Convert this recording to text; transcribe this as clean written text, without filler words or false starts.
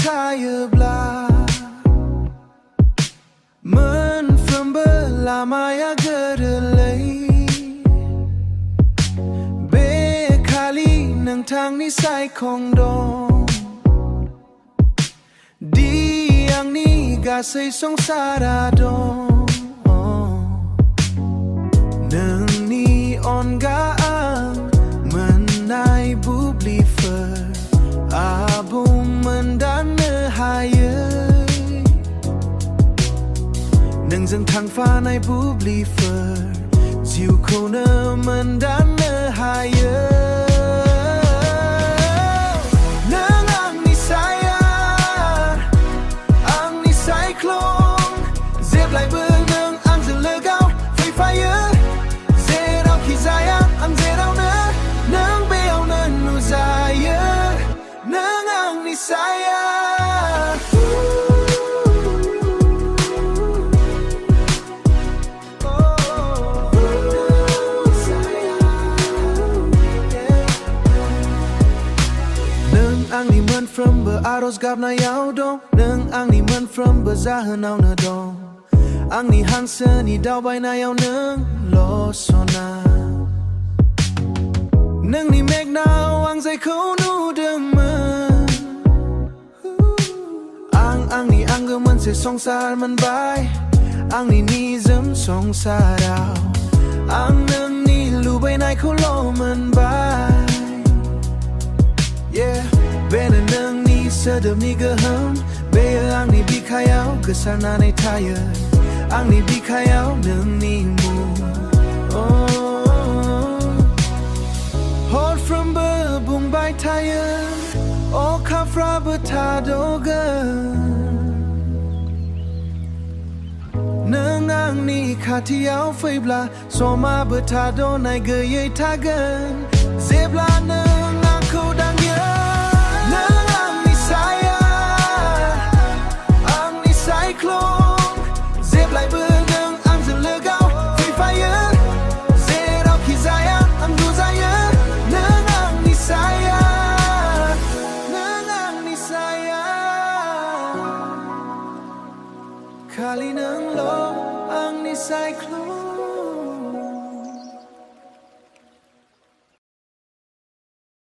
थायोब्ला मोनफ्रोमबो लामाया गोरलै बे खालि नोंथांनि सायखं दि आंनि गासै संसारा दं नोंनि अनगा आं मोननाय बुब्लिफोर आबुं मोनदांनो हायो नोंजों थांफानाय बुब्लिफोर जिउखौनो मोनदांनो हायो नों आंनि साया आंनि सायख्लं जेब्लायबो नों आंजों लोगोआव फैफायो जेरावखि जाया आं जेरावनो नों बेयावनो नुजायो नों आंनि साया आंनि मोनफ्रोमबो आरज गाबनायाव दं नों आंनि मोनफ्रोमबो जाहोनावनो दं आंनि हांसोनि दावबायनायाव नोंल' सना नोंनि मेगनाव आं जायखौ नुदोंमोन आंनि आंगो मोनसे संसार मोनबाय आंनि निजोम संसाराव आं नोंनि लुबैनायखौल' मोनबाय बेनो नोंनि सोदोबनि गोहोम बेयो आंनि बिखायाव गोसारनानै थायो आंनि बिखायाव नोंनि मुं हरफ्रोमबो बुंबाय थायो अखाफ्राबो थाद'गोन नों आंनि खाथियाव फैब्ला समाबो थाद'नाय गैयै थागोन